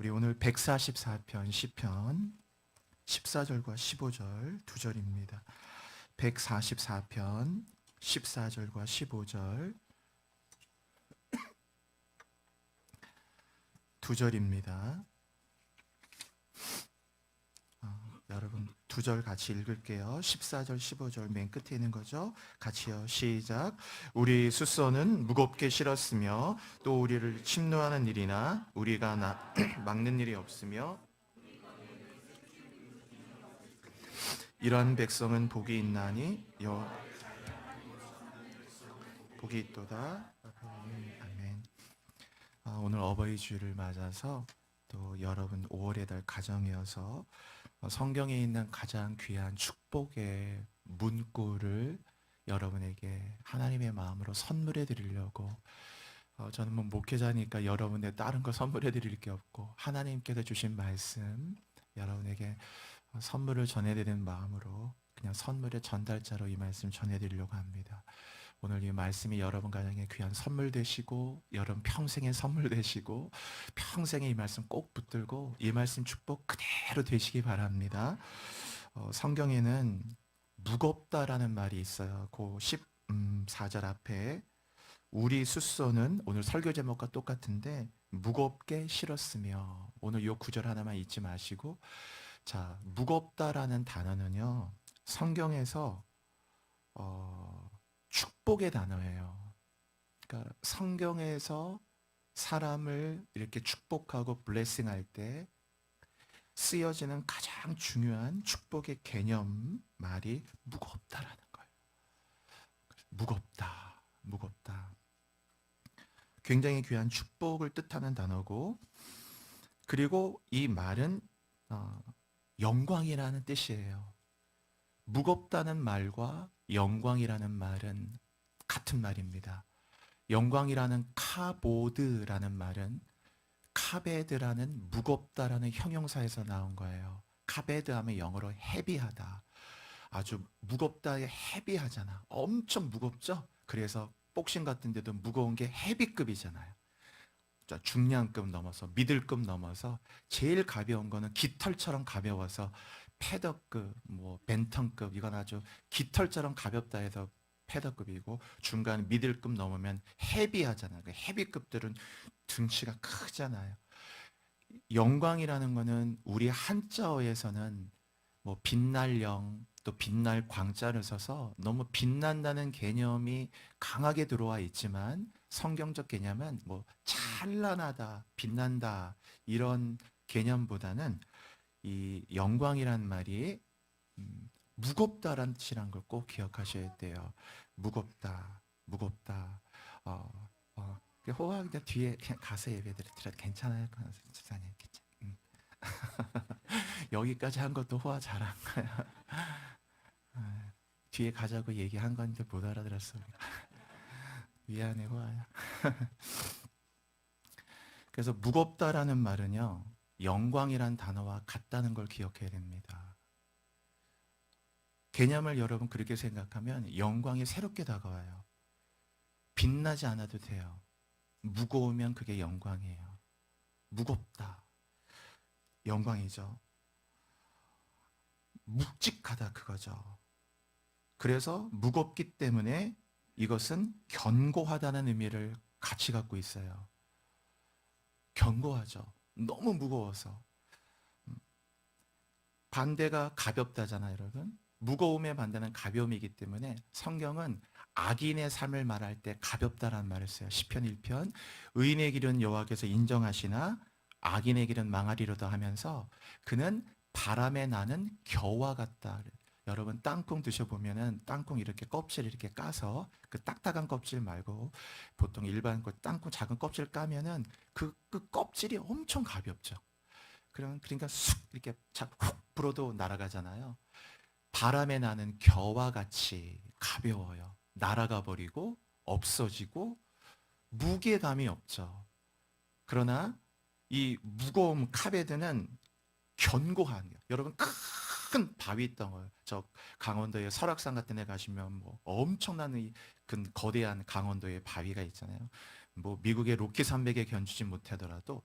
우리 오늘 144편 시편 14절과 15절 두 절입니다. 144편 14절과 15절 두 절입니다. 여러분 두 절 같이 읽을게요. 14절 15절 맨 끝에 있는 거죠. 같이요. 시작. 우리 숫소는 무겁게 실었으며 또 우리를 침노하는 일이나 우리가 막는 일이 없으며 이러한 백성은 복이 있나니 복이 있도다. 아멘. 오늘 어버이 주일을 맞아서 또 여러분 5월의 달 가정이어서 성경에 있는 가장 귀한 축복의 문구를 여러분에게 하나님의 마음으로 선물해 드리려고 저는 뭐 목회자니까 여러분의 다른 거 선물해 드릴 게 없고 하나님께서 주신 말씀 여러분에게 선물을 전해드리는 마음으로 그냥 선물의 전달자로 이 말씀 전해드리려고 합니다. 오늘 이 말씀이 여러분 가정에 귀한 선물 되시고 여러분 평생의 선물 되시고 평생에 이 말씀 꼭 붙들고 이 말씀 축복 그대로 되시기 바랍니다. 성경에는 무겁다라는 말이 있어요. 그 14절 앞에 우리 숫소는 오늘 설교 제목과 똑같은데 무겁게 실었으며 오늘 이 구절 하나만 잊지 마시고 자, 무겁다라는 단어는요, 성경에서 축복의 단어예요. 그러니까 성경에서 사람을 이렇게 축복하고 블레싱할 때 쓰여지는 가장 중요한 축복의 개념 말이 무겁다라는 거예요. 무겁다, 무겁다. 굉장히 귀한 축복을 뜻하는 단어고, 그리고 이 말은 영광이라는 뜻이에요. 무겁다는 말과 영광이라는 말은 같은 말입니다. 영광이라는 카보드라는 말은 카베드라는 무겁다라는 형용사에서 나온 거예요. 카베드 하면 영어로 헤비하다. 아주 무겁다에 헤비하잖아. 엄청 무겁죠? 그래서 복싱 같은 데도 무거운 게 헤비급이잖아요. 중량급 넘어서 미들급 넘어서 제일 가벼운 거는 깃털처럼 가벼워서 패더급, 뭐 벤턴급 이건 아주 깃털처럼 가볍다 해서 패더급이고 중간 미들급 넘으면 헤비하잖아요. 그 헤비급들은 등치가 크잖아요. 영광이라는 거는 우리 한자어에서는 뭐 빛날 영, 또 빛날 광자를 써서 너무 빛난다는 개념이 강하게 들어와 있지만 성경적 개념은 뭐 찬란하다, 빛난다 이런 개념보다는 이 영광이란 말이 무겁다라는 뜻이란 걸 꼭 기억하셔야 돼요. 무겁다, 무겁다. 호화 그냥 뒤에 그냥 가서 예배드려도 괜찮아요, 집사님. 여기까지 한 것도 호화 잘한 거야. 뒤에 가자고 얘기한 건데 못 알아들었어. 미안해 호아야. 그래서 무겁다라는 말은요, 영광이란 단어와 같다는 걸 기억해야 됩니다. 개념을 여러분 그렇게 생각하면 영광이 새롭게 다가와요. 빛나지 않아도 돼요. 무거우면 그게 영광이에요. 무겁다. 영광이죠. 묵직하다 그거죠. 그래서 무겁기 때문에 이것은 견고하다는 의미를 같이 갖고 있어요. 견고하죠. 너무 무거워서. 반대가 가볍다잖아요, 여러분. 무거움의 반대는 가벼움이기 때문에 성경은 악인의 삶을 말할 때 가볍다라는 말을 써요. 시편 1편 의인의 길은 여호와께서 인정하시나 악인의 길은 망하리로다 하면서 그는 바람에 나는 겨와 같다. 여러분 땅콩 드셔보면은 땅콩 이렇게 껍질 이렇게 까서 그 딱딱한 껍질 말고 보통 일반 땅콩 작은 껍질 까면은 그 껍질이 엄청 가볍죠. 그러니까 쑥 이렇게 훅 불어도 날아가잖아요. 바람에 나는 겨와 같이 가벼워요. 날아가 버리고 없어지고 무게감이 없죠. 그러나 이 무거움 카베드는 견고한 여러분 큰 바위 덩어리 저 강원도의 설악산 같은 데 가시면 뭐 엄청난 이 거대한 강원도의 바위가 있잖아요. 뭐 미국의 로키 산맥에 견주지 못하더라도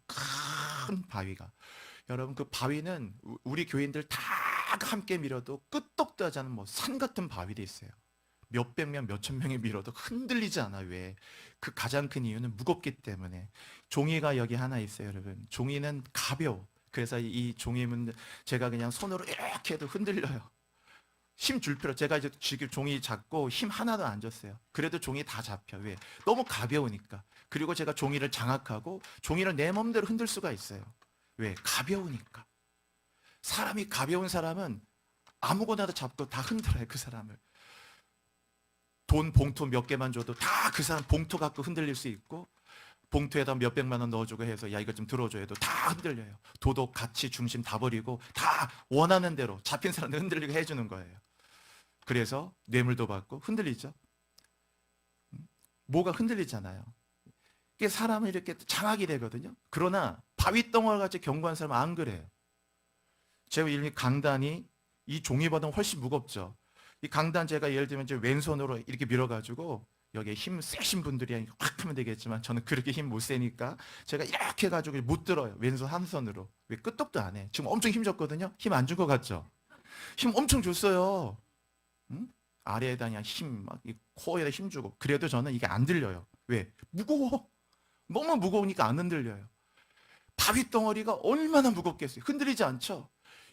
큰 바위가. 여러분 그 바위는 우리 교인들 다 함께 밀어도 끄떡도 하지 않은 뭐 산 같은 바위도 있어요. 몇백 명, 몇천 명이 밀어도 흔들리지 않아. 왜? 그 가장 큰 이유는 무겁기 때문에. 종이가 여기 하나 있어요, 여러분. 종이는 가벼워. 그래서 이 종이는 제가 그냥 손으로 이렇게 해도 흔들려요. 힘 줄 필요. 제가 이제 지금 종이 잡고 힘 하나도 안 줬어요. 그래도 종이 다 잡혀. 왜? 너무 가벼우니까. 그리고 제가 종이를 장악하고 종이를 내 맘대로 흔들 수가 있어요. 왜? 가벼우니까. 사람이 가벼운 사람은 아무거나도 잡고 다 흔들어요, 그 사람을. 돈 봉투 몇 개만 줘도 다 그 사람 봉투 갖고 흔들릴 수 있고, 봉투에다 몇백만 원 넣어주고 해서 야 이거 좀 들어줘 해도 다 흔들려요. 도덕, 가치, 중심 다 버리고 다 원하는 대로 잡힌 사람들 흔들리게 해주는 거예요. 그래서 뇌물도 받고 흔들리죠. 뭐가 흔들리잖아요. 이게 사람을 이렇게 장악이 되거든요. 그러나 바위덩어리같이 견고한 사람은 안 그래요. 제가 이미 강단이 이 종이보다 훨씬 무겁죠. 이 강단 제가 예를 들면 이제 왼손으로 이렇게 밀어가지고 여기에 힘 세신 분들이 확 하면 되겠지만 저는 그렇게 힘 못 세니까 제가 이렇게 해가지고 못 들어요. 왼손 한 손으로. 왜? 끄떡도 안 해. 지금 엄청 힘 줬거든요. 힘 안 준 것 같죠? 힘 엄청 줬어요. 응? 아래에다 그냥 힘, 막 이 코에다 힘 주고. 그래도 저는 이게 안 들려요. 왜? 무거워. 너무 무거우니까 안 흔들려요. 바위 덩어리가 얼마나 무겁겠어요. 흔들리지 않죠?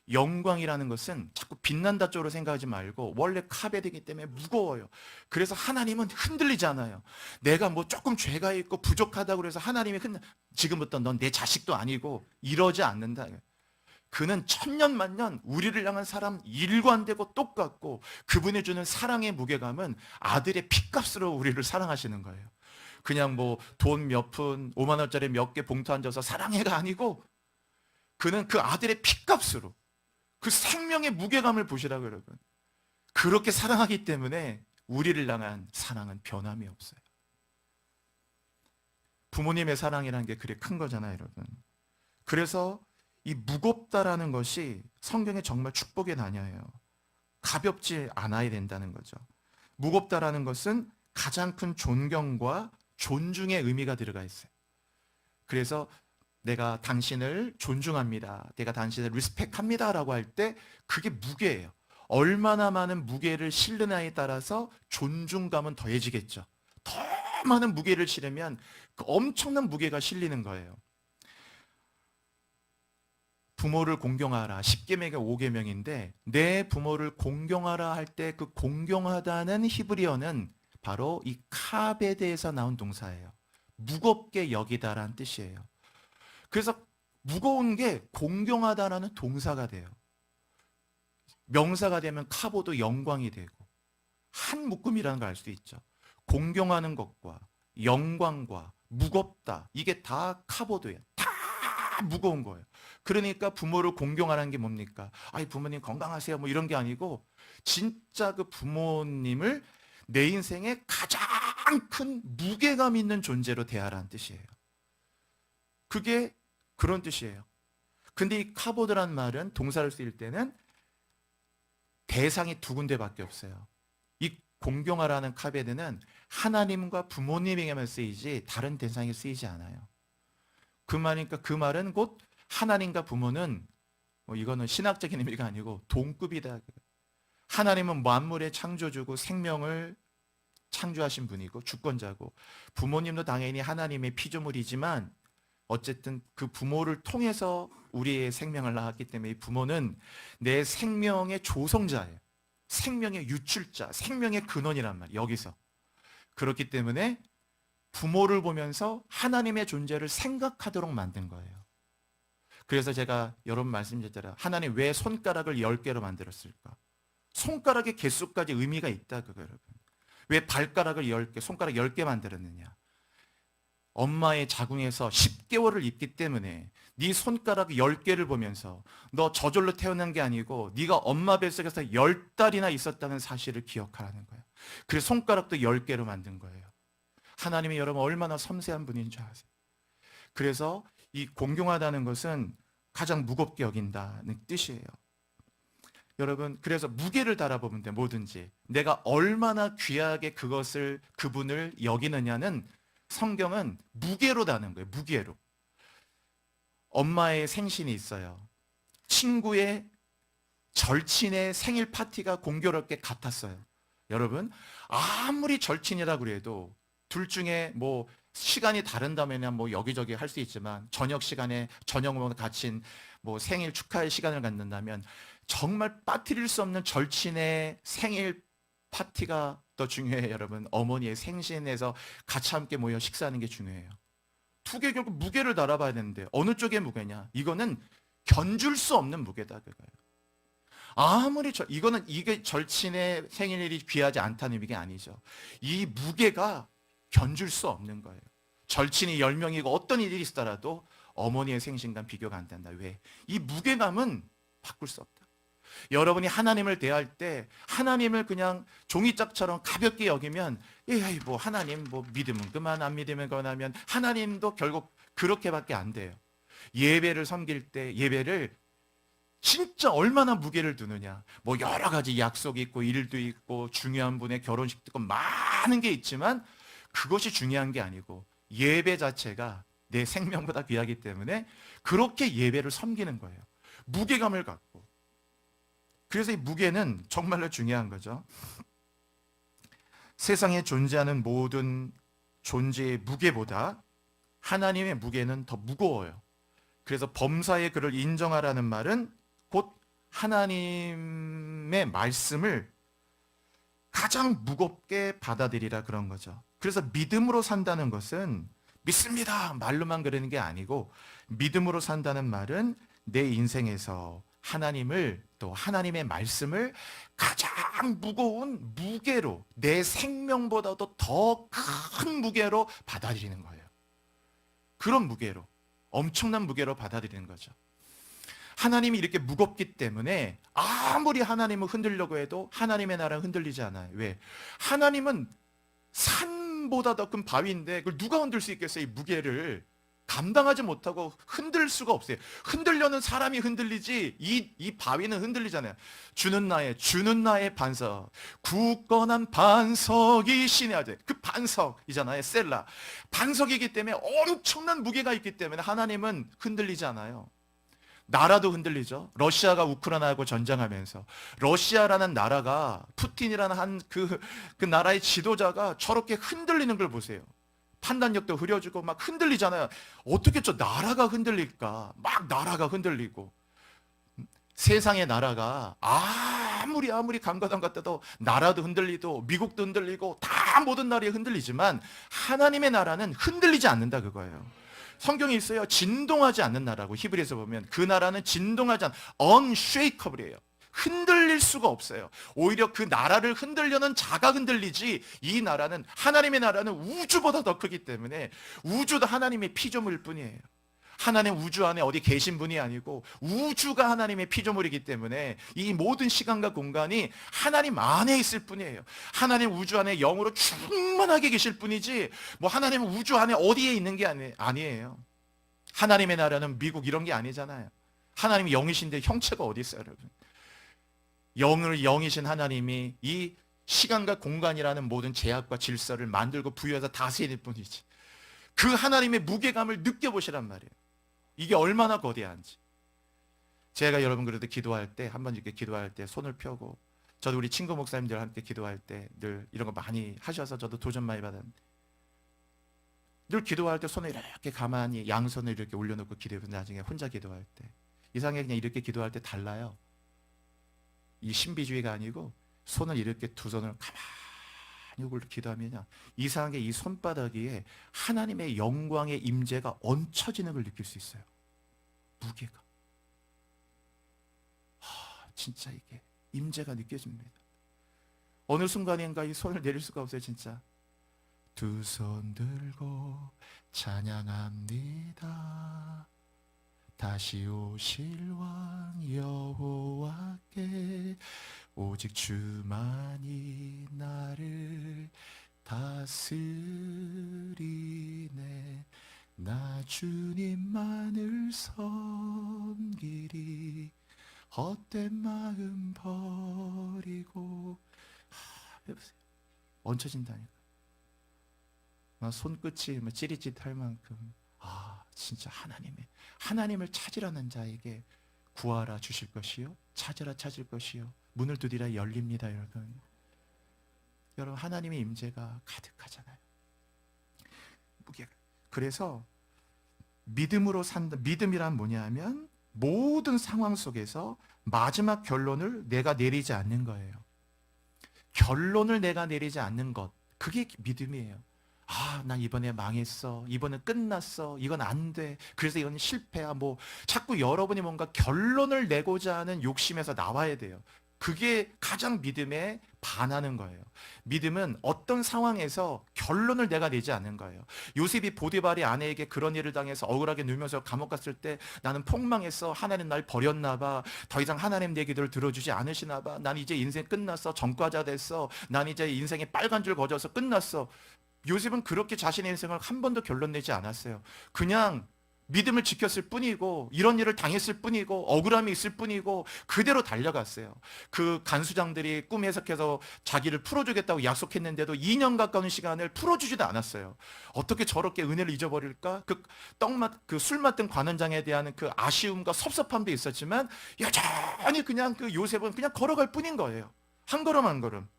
영광이라는 것은 자꾸 빛난다 쪽으로 생각하지 말고 원래 카베이기 때문에 무거워요. 그래서 하나님은 흔들리지 않아요. 내가 뭐 조금 죄가 있고 부족하다고 해서 하나님이 지금부터 넌 내 자식도 아니고 이러지 않는다. 그는 천년만년 우리를 향한 사람 일관되고 똑같고, 그분이 주는 사랑의 무게감은 아들의 피값으로 우리를 사랑하시는 거예요. 그냥 뭐 돈 몇 푼, 5만 원짜리 몇 개 봉투 얹어서 사랑해가 아니고, 그는 그 아들의 피값으로 그 생명의 무게감을 보시라고. 여러분, 그렇게 사랑하기 때문에 우리를 향한 사랑은 변함이 없어요. 부모님의 사랑이라는 게 그래 큰 거잖아요, 여러분. 그래서 이 무겁다라는 것이 성경에 정말 축복의 단어예요. 가볍지 않아야 된다는 거죠. 무겁다라는 것은 가장 큰 존경과 존중의 의미가 들어가 있어요. 그래서 내가 당신을 존중합니다, 내가 당신을 리스펙합니다 라고 할 때 그게 무게예요. 얼마나 많은 무게를 실느냐에 따라서 존중감은 더해지겠죠. 더 많은 무게를 실으면 그 엄청난 무게가 실리는 거예요. 부모를 공경하라, 10계명의 5계명인데 내 부모를 공경하라 할 때 그 공경하다는 히브리어는 바로 이 카베드에서 나온 동사예요. 무겁게 여기다라는 뜻이에요. 그래서 무거운 게 공경하다라는 동사가 돼요. 명사가 되면 카보도 영광이 되고, 한 묶음이라는 걸 알 수 있죠. 공경하는 것과 영광과 무겁다, 이게 다 카보도예요. 다 무거운 거예요. 그러니까 부모를 공경하라는 게 뭡니까? 아이 부모님 건강하세요 뭐 이런 게 아니고, 진짜 그 부모님을 내 인생의 가장 큰 무게감 있는 존재로 대하라는 뜻이에요. 그게 그런 뜻이에요. 근데 이 카보드란 말은 동사를 쓰일 때는 대상이 두 군데밖에 없어요. 이 공경하라는 카베드는 하나님과 부모님에게만 쓰이지 다른 대상에 쓰이지 않아요. 그 말이니까 그 말은 곧 하나님과 부모는 이거는 신학적인 의미가 아니고 동급이다. 하나님은 만물의 창조주고 생명을 창조하신 분이고 주권자고, 부모님도 당연히 하나님의 피조물이지만 어쨌든 그 부모를 통해서 우리의 생명을 낳았기 때문에 이 부모는 내 생명의 조성자예요. 생명의 유출자, 생명의 근원이란 말이에요. 여기서. 그렇기 때문에 부모를 보면서 하나님의 존재를 생각하도록 만든 거예요. 그래서 제가 여러분 말씀드렸잖아요. 하나님 왜 손가락을 10개로 만들었을까? 손가락의 개수까지 의미가 있다, 그거 여러분. 왜 발가락을 10개, 손가락 10개 만들었느냐? 엄마의 자궁에서 10개월을 있기 때문에 네 손가락 10개를 보면서 너 저절로 태어난 게 아니고 네가 엄마 뱃속에서 10달이나 있었다는 사실을 기억하라는 거예요. 그래서 손가락도 10개로 만든 거예요. 하나님이 여러분 얼마나 섬세한 분인 줄 아세요? 그래서 이 공경하다는 것은 가장 무겁게 여긴다는 뜻이에요. 여러분, 그래서 무게를 달아보면 돼. 뭐든지 내가 얼마나 귀하게 그분을 여기느냐는 성경은 무게로 다는 거예요. 무게로. 엄마의 생신이 있어요. 친구의 절친의 생일 파티가 공교롭게 같았어요. 여러분, 아무리 절친이라고 해도 둘 중에 뭐 시간이 다른다면 뭐 여기저기 할 수 있지만 저녁 시간에 저녁 먹는 같이 뭐 생일 축하의 시간을 갖는다면 정말 빠뜨릴 수 없는 절친의 생일 파티가 더 중요해요, 여러분. 어머니의 생신에서 같이 함께 모여 식사하는 게 중요해요. 두 개 결국 무게를 달아봐야 되는데 어느 쪽의 무게냐? 이거는 견줄 수 없는 무게다 그거예요. 아무리 이게 절친의 생일이 귀하지 않다는 의미가 아니죠. 이 무게가 견줄 수 없는 거예요. 절친이 10명이고 어떤 일이 있더라도 어머니의 생신과 비교가 안 된다. 왜? 이 무게감은 바꿀 수 없다. 여러분이 하나님을 대할 때 하나님을 그냥 종이짝처럼 가볍게 여기면 뭐 하나님 뭐 믿으면 그만 안 믿으면 그만하면 하나님도 결국 그렇게밖에 안 돼요. 예배를 섬길 때 예배를 진짜 얼마나 무게를 두느냐. 뭐 여러 가지 약속이 있고 일도 있고 중요한 분의 결혼식도 있고 많은 게 있지만 그것이 중요한 게 아니고 예배 자체가 내 생명보다 귀하기 때문에 그렇게 예배를 섬기는 거예요. 무게감을 갖고. 그래서 이 무게는 정말로 중요한 거죠. 세상에 존재하는 모든 존재의 무게보다 하나님의 무게는 더 무거워요. 그래서 범사의 그를 인정하라는 말은 곧 하나님의 말씀을 가장 무겁게 받아들이라 그런 거죠. 그래서 믿음으로 산다는 것은 믿습니다 말로만 그러는 게 아니고 믿음으로 산다는 말은 내 인생에서 하나님을 또 하나님의 말씀을 가장 무거운 무게로 내 생명보다도 더 큰 무게로 받아들이는 거예요. 그런 무게로 엄청난 무게로 받아들이는 거죠. 하나님이 이렇게 무겁기 때문에 아무리 하나님을 흔들려고 해도 하나님의 나라는 흔들리지 않아요. 왜? 하나님은 산보다 더 큰 바위인데 그걸 누가 흔들 수 있겠어요? 이 무게를 감당하지 못하고 흔들 수가 없어요. 흔들려는 사람이 흔들리지 이 바위는 흔들리잖아요. 주는 나의 반석, 굳건한 반석이 신의 아들. 그 반석이잖아요. 셀라. 반석이기 때문에 엄청난 무게가 있기 때문에 하나님은 흔들리지 않아요. 나라도 흔들리죠. 러시아가 우크라이나하고 전쟁하면서 러시아라는 나라가 푸틴이라는 그 나라의 지도자가 저렇게 흔들리는 걸 보세요. 판단력도 흐려지고 막 흔들리잖아요. 어떻게 저 나라가 흔들릴까? 막 나라가 흔들리고 세상의 나라가 아무리 감가당 같아도 나라도 흔들리고 미국도 흔들리고 다 모든 나라에 흔들리지만 하나님의 나라는 흔들리지 않는다 그거예요. 성경에 있어요. 진동하지 않는 나라고 히브리서 보면 그 나라는 진동하지 않는 unshakable이에요. 흔들릴 수가 없어요. 오히려 그 나라를 흔들려는 자가 흔들리지 이 나라는 하나님의 나라는 우주보다 더 크기 때문에 우주도 하나님의 피조물일 뿐이에요. 하나님 우주 안에 어디 계신 분이 아니고 우주가 하나님의 피조물이기 때문에 이 모든 시간과 공간이 하나님 안에 있을 뿐이에요. 하나님 우주 안에 영으로 충만하게 계실 뿐이지 뭐 하나님 우주 안에 어디에 있는 게 아니에요. 하나님의 나라는 미국 이런 게 아니잖아요. 하나님이 영이신데 형체가 어디 있어요, 여러분? 영이신 하나님이 이 시간과 공간이라는 모든 제약과 질서를 만들고 부여해서 다스릴 뿐이지. 그 하나님의 무게감을 느껴보시란 말이에요. 이게 얼마나 거대한지. 제가 여러분 그래도 기도할 때 한번 이렇게 기도할 때 손을 펴고 저도 우리 친구 목사님들 함께 기도할 때 늘 이런 거 많이 하셔서 저도 도전 많이 받았는데 늘 기도할 때 손을 이렇게 가만히 양손을 이렇게 올려놓고 기도해서 나중에 혼자 기도할 때 이상하게 그냥 이렇게 기도할 때 달라요. 이 신비주의가 아니고 손을 이렇게 두 손을 가만히 올려 기도하면요 이상하게 이 손바닥 위에 하나님의 영광의 임재가 얹혀지는 걸 느낄 수 있어요. 무게가 진짜 이게 임재가 느껴집니다. 어느 순간인가 이 손을 내릴 수가 없어요. 진짜 두 손 들고 찬양합니다. 다시 오실 왕 여호와께 오직 주만이 나를 다스리네. 나 주님만을 섬기리. 헛된 마음 버리고 해보세요. 얹혀진다니까. 손끝이 찌릿찌릿할 만큼 진짜 하나님을 찾으라는 자에게 구하라 주실 것이요, 찾으라 찾을 것이요, 문을 두드리라 열립니다. 여러분 하나님의 임재가 가득하잖아요. 그래서 믿음으로 산다. 믿음이란 뭐냐면 모든 상황 속에서 마지막 결론을 내가 내리지 않는 거예요. 결론을 내가 내리지 않는 것, 그게 믿음이에요. 난 이번에 망했어. 이번엔 끝났어. 이건 안 돼. 그래서 이건 실패야. 자꾸 여러분이 뭔가 결론을 내고자 하는 욕심에서 나와야 돼요. 그게 가장 믿음에 반하는 거예요. 믿음은 어떤 상황에서 결론을 내가 내지 않는 거예요. 요셉이 보디발의 아내에게 그런 일을 당해서 억울하게 누면서 감옥 갔을 때 나는 폭망했어. 하나님 날 버렸나 봐. 더 이상 하나님 내 기도를 들어주지 않으시나 봐. 난 이제 인생 끝났어. 전과자 됐어. 난 이제 인생에 빨간 줄 거져서 끝났어. 요셉은 그렇게 자신의 인생을 한 번도 결론 내지 않았어요. 그냥 믿음을 지켰을 뿐이고 이런 일을 당했을 뿐이고 억울함이 있을 뿐이고 그대로 달려갔어요. 그 간수장들이 꿈 해석해서 자기를 풀어주겠다고 약속했는데도 2년 가까운 시간을 풀어주지도 않았어요. 어떻게 저렇게 은혜를 잊어버릴까? 그 술 맡은 관원장에 대한 그 아쉬움과 섭섭함도 있었지만 여전히 그냥 그 요셉은 그냥 걸어갈 뿐인 거예요. 한 걸음 한 걸음.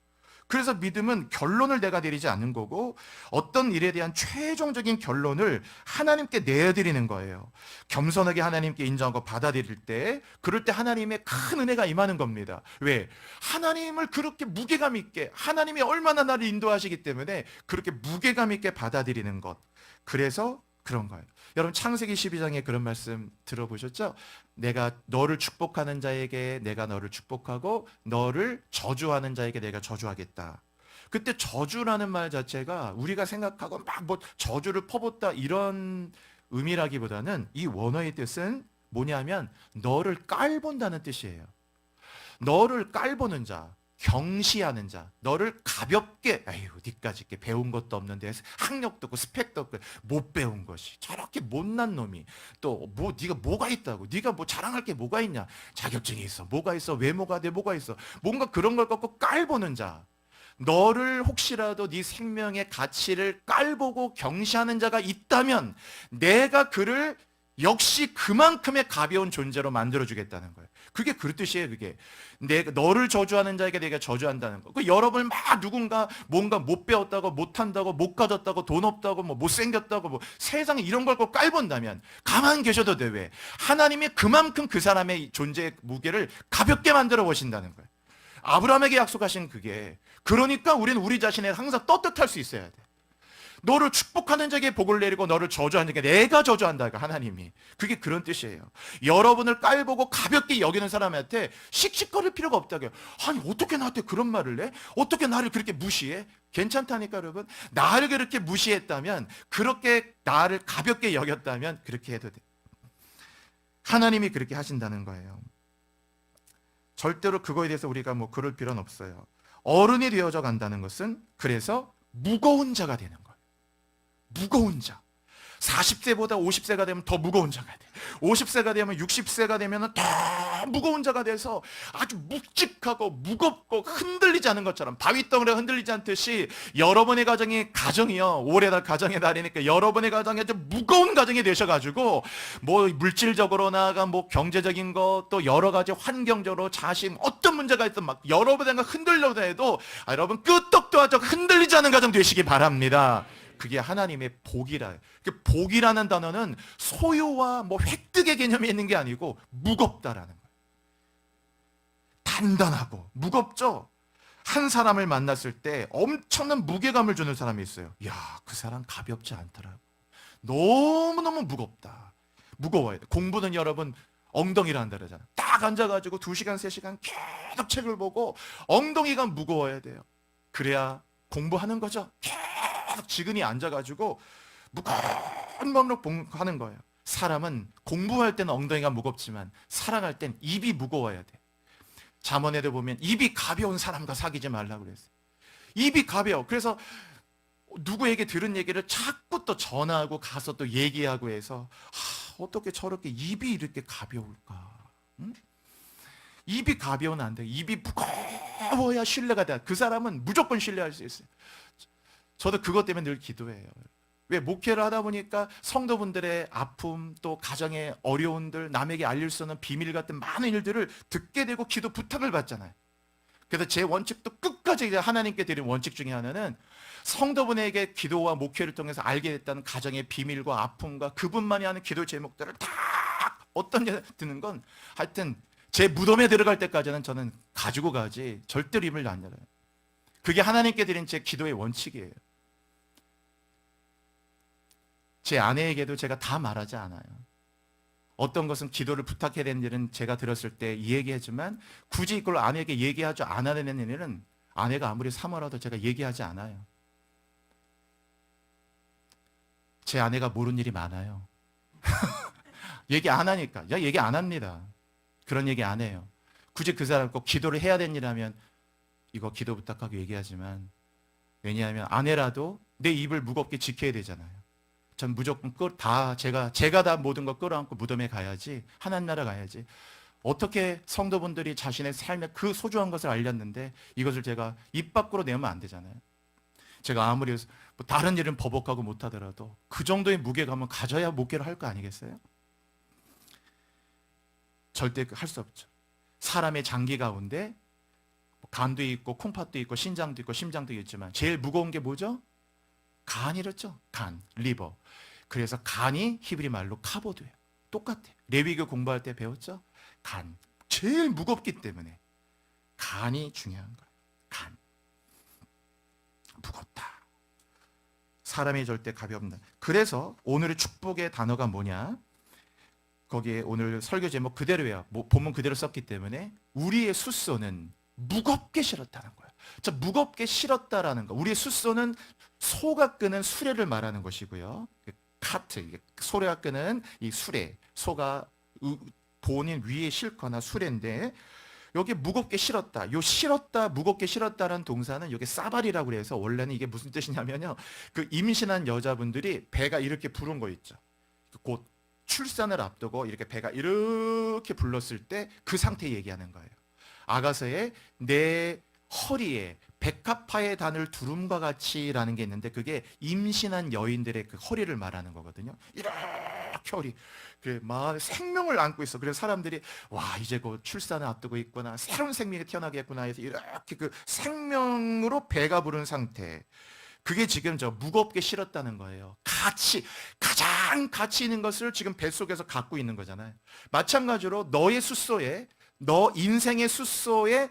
그래서 믿음은 결론을 내가 내리지 않는 거고 어떤 일에 대한 최종적인 결론을 하나님께 내어드리는 거예요. 겸손하게 하나님께 인정하고 받아들일 때, 그럴 때 하나님의 큰 은혜가 임하는 겁니다. 왜? 하나님을 그렇게 무게감 있게, 하나님이 얼마나 나를 인도하시기 때문에 그렇게 무게감 있게 받아들이는 것. 그래서 그런 거예요. 여러분 창세기 12장에 그런 말씀 들어보셨죠? 내가 너를 축복하는 자에게 내가 너를 축복하고 너를 저주하는 자에게 내가 저주하겠다. 그때 저주라는 말 자체가 우리가 생각하고 막 저주를 퍼붓다 이런 의미라기보다는 이 원어의 뜻은 뭐냐면 너를 깔본다는 뜻이에요. 너를 깔보는 자, 경시하는 자, 너를 가볍게, 니까지 이렇게 배운 것도 없는데 학력도 없고 스펙도 없고 못 배운 것이 저렇게 못난 놈이 또 네가 뭐가 있다고, 네가 자랑할 게 뭐가 있냐, 자격증이 있어, 뭐가 있어, 외모가 돼, 뭐가 있어, 뭔가 그런 걸 갖고 깔보는 자, 너를 혹시라도 네 생명의 가치를 깔보고 경시하는 자가 있다면 내가 그를 역시 그만큼의 가벼운 존재로 만들어주겠다는 거예요. 그게 그 뜻이에요. 그게 너를 저주하는 자에게 내가 저주한다는 거. 여러분을 막 누군가 뭔가 못 배웠다고, 못한다고, 못 가졌다고, 돈 없다고, 못생겼다고, 세상에 이런 걸 깔본다면 가만 계셔도 돼. 왜? 하나님이 그만큼 그 사람의 존재의 무게를 가볍게 만들어 보신다는 거예요. 아브라함에게 약속하신 그게. 그러니까 우리는 우리 자신에 항상 떳떳할 수 있어야 돼. 너를 축복하는 자에게 복을 내리고 너를 저주하는 자에게 내가 저주한다. 하나님이. 그게 그런 뜻이에요. 여러분을 깔보고 가볍게 여기는 사람한테 씩씩거릴 필요가 없다고요. 아니 어떻게 나한테 그런 말을 해? 어떻게 나를 그렇게 무시해? 괜찮다니까 여러분. 나를 그렇게 무시했다면, 그렇게 나를 가볍게 여겼다면 그렇게 해도 돼. 하나님이 그렇게 하신다는 거예요. 절대로 그거에 대해서 우리가 그럴 필요는 없어요. 어른이 되어져 간다는 것은 그래서 무거운 자가 되는 거예요. 무거운 자. 40세보다 50세가 되면 더 무거운 자가 돼. 50세가 되면 60세가 되면 더 무거운 자가 돼서 아주 묵직하고 무겁고 흔들리지 않은 것처럼, 바위덩어리가 흔들리지 않듯이 여러분의 가정이요, 올해달 가정의 날이니까 여러분의 가정이 아주 무거운 가정이 되셔가지고 물질적으로 나아가 경제적인 것, 또 여러 가지 환경적으로 자신 어떤 문제가 있든 막 여러분의 흔들려도 해도 여러분 끄떡도 흔들리지 않은 가정 되시기 바랍니다. 그게 하나님의 복이라. 복이라는 단어는 소유와 획득의 개념이 있는 게 아니고 무겁다라는 거예요. 단단하고 무겁죠. 한 사람을 만났을 때 엄청난 무게감을 주는 사람이 있어요. 그 사람 가볍지 않더라고. 너무너무 무겁다. 무거워야 돼. 공부는 여러분 엉덩이를 한다 그러잖아. 딱 앉아가지고 2시간, 3시간 계속 책을 보고 엉덩이가 무거워야 돼요. 그래야 공부하는 거죠. 지근히 앉아가지고 무거운 마음으로 하는 거예요. 사람은 공부할 때는 엉덩이가 무겁지만 사랑할 땐 입이 무거워야 돼. 잠언에도 보면 입이 가벼운 사람과 사귀지 말라고 그랬어요. 입이 가벼워. 그래서 누구에게 들은 얘기를 자꾸 또 전하고 가서 또 얘기하고 해서 어떻게 저렇게 입이 이렇게 가벼울까? 응? 입이 가벼우면 안 돼. 입이 무거워야 신뢰가 돼. 그 사람은 무조건 신뢰할 수 있어요. 저도 그것 때문에 늘 기도해요. 왜 목회를 하다 보니까 성도분들의 아픔 또 가정의 어려움들 남에게 알릴 수 없는 비밀 같은 많은 일들을 듣게 되고 기도 부탁을 받잖아요. 그래서 제 원칙도 끝까지 하나님께 드린 원칙 중에 하나는 성도분에게 기도와 목회를 통해서 알게 됐다는 가정의 비밀과 아픔과 그분만이 하는 기도 제목들을 다 어떤 일 듣는 건 하여튼 제 무덤에 들어갈 때까지는 저는 가지고 가지 절대로 입을 안 열어요. 그게 하나님께 드린 제 기도의 원칙이에요. 제 아내에게도 제가 다 말하지 않아요. 어떤 것은 기도를 부탁해야 되는 일은 제가 들었을 때 얘기하지만 굳이 이걸 아내에게 얘기하지 않아야 되는 일은 아내가 아무리 사모라도 제가 얘기하지 않아요. 제 아내가 모르는 일이 많아요. 얘기 안 하니까. 야, 얘기 안 합니다. 그런 얘기 안 해요. 굳이 그 사람 꼭 기도를 해야 되는 일이라면 이거 기도 부탁하고 얘기하지만 왜냐하면 아내라도 내 입을 무겁게 지켜야 되잖아요. 전 무조건 제가 다 모든 거 끌어안고 무덤에 가야지, 하나님 나라 가야지. 어떻게 성도분들이 자신의 삶의 그 소중한 것을 알렸는데 이것을 제가 입 밖으로 내면 안 되잖아요. 제가 아무리 뭐 다른 일은 버벅하고 못하더라도 그 정도의 무게감은 가져야 목회를 할 거 아니겠어요? 절대 할 수 없죠. 사람의 장기 가운데 간도 있고 콩팥도 있고 신장도 있고 심장도 있지만 제일 무거운 게 뭐죠? 간이랬죠. 간, 리버. 그래서 간이 히브리 말로 카보드예요. 똑같아요. 레위기 공부할 때 배웠죠? 간. 제일 무겁기 때문에 간이 중요한 거예요. 간. 무겁다. 사람이 절대 가볍다. 그래서 오늘의 축복의 단어가 뭐냐? 거기에 오늘 설교 제목 그대로예요. 본문 그대로 썼기 때문에 우리의 숫소는 무겁게 실었다는 거예요. 자, 무겁게 실었다라는 거. 우리의 숫소는 소가 끄는 수레를 말하는 것이고요. 카트, 소가 끄는 이 수레, 소가 본인 위에 싣거나 수레인데 여기 무겁게 실었다. 요 실었다, 무겁게 실었다라는 동사는 여기 사발이라고 그래서 원래는 이게 무슨 뜻이냐면요. 그 임신한 여자분들이 배가 이렇게 부른 거 있죠. 곧 출산을 앞두고 이렇게 배가 이렇게 불렀을 때 그 상태 얘기하는 거예요. 아가서에 내 허리에 백합화의 단을 두름과 같이라는 게 있는데 그게 임신한 여인들의 그 허리를 말하는 거거든요. 이렇게 허리, 그 마음에 생명을 안고 있어. 그래서 사람들이 와 이제 곧 출산을 앞두고 있구나, 새로운 생명이 태어나겠구나 해서 이렇게 그 생명으로 배가 부른 상태. 그게 지금 저 무겁게 실었다는 거예요. 가장 가치 있는 것을 지금 뱃속에서 갖고 있는 거잖아요. 마찬가지로 너의 숫소에, 너 인생의 숫소에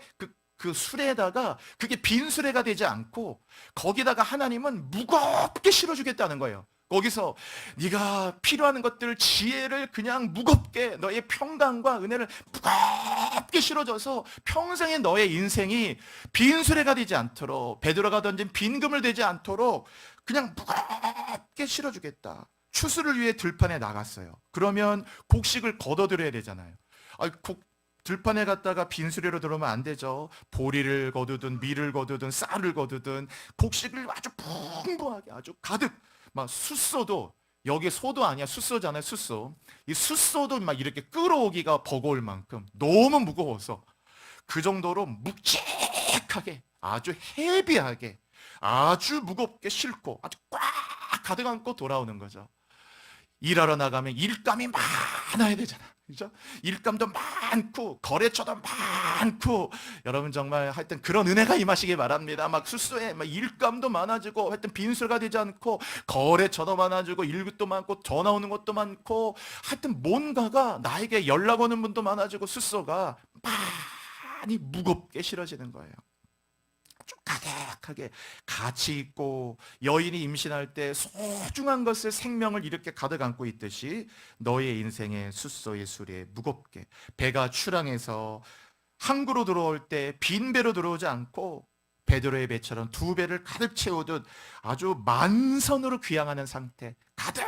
그 수레에다가 그게 빈 수레가 되지 않고 거기다가 하나님은 무겁게 실어주겠다는 거예요. 거기서 네가 필요한 것들, 지혜를 그냥 무겁게, 너의 평강과 은혜를 무겁게 실어줘서 평생의 너의 인생이 빈 수레가 되지 않도록, 베드로가 던진 빈금을 되지 않도록 그냥 무겁게 실어주겠다. 추수를 위해 들판에 나갔어요. 그러면 곡식을 걷어들여야 되잖아요. 들판에 갔다가 빈수레로 들어오면 안 되죠. 보리를 거두든 밀을 거두든 쌀을 거두든 곡식을 아주 풍부하게 아주 가득, 막 숫소도, 여기 소도 아니야, 숫소잖아요. 숫소. 이 숫소도 막 이렇게 끌어오기가 버거울 만큼 너무 무거워서 그 정도로 묵직하게, 아주 헤비하게, 아주 무겁게 싣고 아주 꽉 가득 안고 돌아오는 거죠. 일하러 나가면 일감이 많아야 되잖아. 그죠? 일감도 많고 거래처도 많고 여러분 정말 하여튼 그런 은혜가 임하시기 바랍니다. 막 숫소에 막 일감도 많아지고 하여튼 빈수가 되지 않고 거래처도 많아지고 일도 많고 전화 오는 것도 많고 하여튼 뭔가가 나에게 연락 오는 분도 많아지고 숫소가 많이 무겁게 실어지는 거예요. 아주 가득하게 가치 있고 여인이 임신할 때 소중한 것을, 생명을 이렇게 가득 안고 있듯이 너의 인생의 숫소의 수레 무겁게, 배가 출항해서 항구로 들어올 때 빈 배로 들어오지 않고 베드로의 배처럼 두 배를 가득 채우듯 아주 만선으로 귀향하는 상태 가득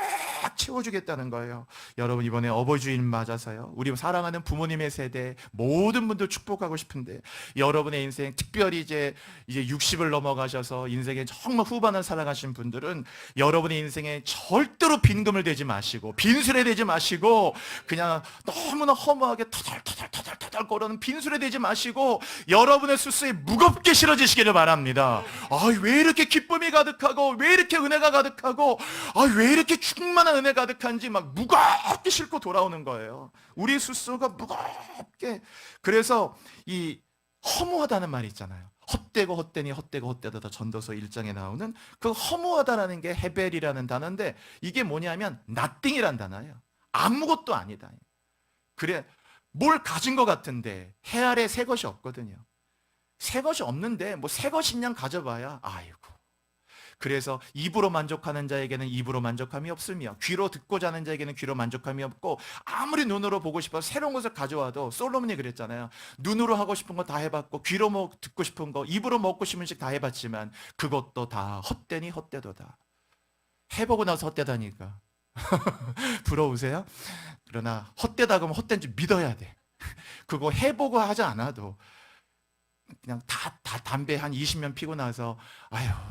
채워주겠다는 거예요. 여러분 이번에 어버이 주일 맞아서요, 우리 사랑하는 부모님의 세대 모든 분들 축복하고 싶은데 여러분의 인생, 특별히 이제 60을 넘어가셔서 인생에 정말 후반을 살아가신 분들은 여러분의 인생에 절대로 빈금을 대지 마시고 빈수레 대지 마시고 그냥 너무나 허무하게 터덜터덜 껄껄거리는 빈술에 대지 마시고 여러분의 수수에 무겁게 실어지시기를 바랍니다. 왜 이렇게 기쁨이 가득하고 왜 이렇게 은혜가 가득하고 왜 이렇게 충만한 은혜 가득한지 막 무겁게 싣고 돌아오는 거예요. 우리 수수가 무겁게. 그래서 이 허무하다는 말이 있잖아요. 헛되고 헛되니 헛되고 헛되다 전도서 1장에 나오는 그 허무하다라는 게 헤벨이라는 단어인데 이게 뭐냐면 nothing이란 단어예요. 아무것도 아니다. 그래 뭘 가진 것 같은데 해 아래 새 것이 없거든요. 새 것이 없는데 뭐 새 것인 양 가져봐야 아이고. 그래서 입으로 만족하는 자에게는 입으로 만족함이 없으며 귀로 듣고자 하는 자에게는 귀로 만족함이 없고 아무리 눈으로 보고 싶어서 새로운 것을 가져와도 솔로몬이 그랬잖아요. 눈으로 하고 싶은 거 다 해봤고 귀로 듣고 싶은 거 입으로 먹고 싶은 식 다 해봤지만 그것도 다 헛되니 헛되도다. 해보고 나서 헛되다니까. 부러우세요? 그러나 헛되다 그러면 헛된 줄 믿어야 돼. 그거 해보고 하지 않아도 그냥 다 담배 한 20년 피고 나서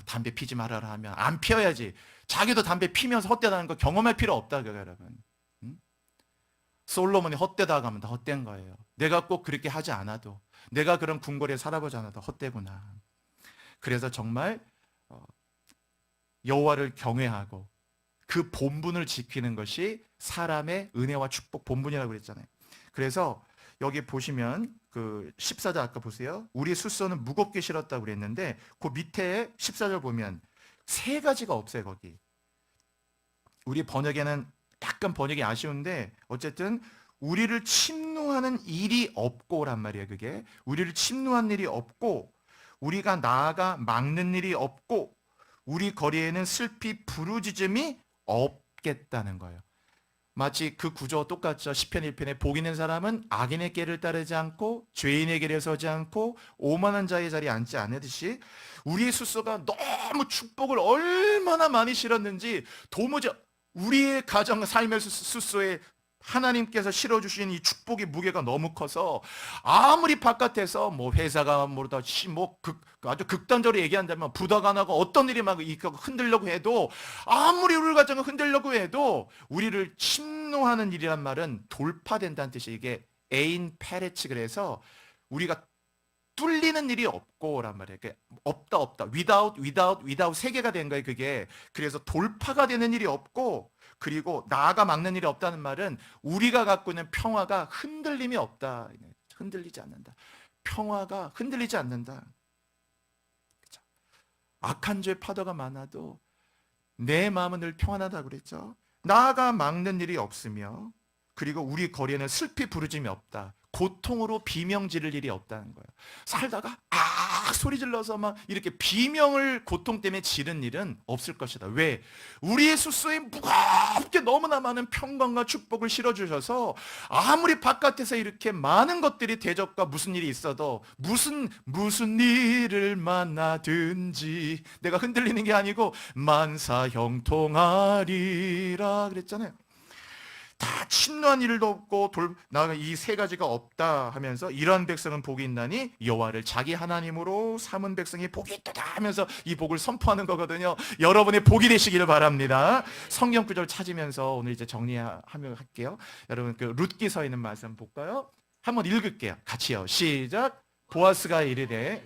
담배 피지 말아라 하면 안 피워야지. 자기도 담배 피면서 헛되다는 거 경험할 필요 없다 여러분. 응? 솔로몬이 헛되다 가면 다 헛된 거예요. 내가 꼭 그렇게 하지 않아도 내가 그런 궁궐에 살아보지 않아도 헛되구나. 그래서 정말 여호와를 경외하고 그 본분을 지키는 것이 사람의 은혜와 축복 본분이라고 그랬잖아요. 그래서 여기 보시면 그 14절 아까 보세요. 우리 숫소는 무겁게 실었다고 그랬는데 그 밑에 14절 보면 세 가지가 없어요. 거기 우리 번역에는 약간 번역이 아쉬운데 어쨌든 우리를 침노하는 일이 없고란 말이에요. 그게 우리를 침노하는 일이 없고 우리가 나아가 막는 일이 없고 우리 거리에는 슬피 부르짖음이 없겠다는 거예요. 마치 그 구조와 똑같죠. 시편 1편에 복 있는 사람은 악인의 길을 따르지 않고 죄인의 길에 서지 않고 오만한 자의 자리에 앉지 않으듯이 우리의 숫소가 너무 축복을 얼마나 많이 실었는지 도무지 우리의 가정 삶의 숫소에 하나님께서 실어주신 이 축복의 무게가 너무 커서 아무리 바깥에서 뭐 회사가 뭐다 아주 극단적으로 얘기한다면 부도가 나고 어떤 일이 막 흔들려고 해도 아무리 우리 가정을 흔들려고 해도 우리를 침노하는 일이란 말은 돌파된다는 뜻이 이게 에인 페레츠 그래서 우리가 뚫리는 일이 없고란 말이에요. 없다 without 세 개가 된 거예요. 그게 그래서 돌파가 되는 일이 없고 그리고 나아가 막는 일이 없다는 말은 우리가 갖고 있는 평화가 흔들림이 없다. 흔들리지 않는다. 평화가 흔들리지 않는다. 그렇죠? 악한 죄의 파도가 많아도 내 마음은 늘 평안하다고 그랬죠. 나아가 막는 일이 없으며 그리고 우리 거리에는 슬피 부르짐이 없다. 고통으로 비명 지를 일이 없다는 거예요. 살다가 소리 질러서 막 이렇게 비명을 고통 때문에 지른 일은 없을 것이다. 왜? 우리의 숫소에 무겁게 너무나 많은 평강과 축복을 실어주셔서 아무리 바깥에서 이렇게 많은 것들이 대적과 무슨 일이 있어도 무슨 일을 만나든지 내가 흔들리는 게 아니고 만사 형통하리라 그랬잖아요. 다 침노한 일도 없고 나아가 이 세 가지가 없다 하면서 이러한 백성은 복이 있나니 여호와를 자기 하나님으로 삼은 백성이 복이 있다 하면서 이 복을 선포하는 거거든요. 여러분의 복이 되시기를 바랍니다. 성경 구절 찾으면서 오늘 이제 정리하며 할게요. 여러분 그 룻기서에 있는 말씀 볼까요? 한번 읽을게요. 같이요. 시작. 보아스가 이르되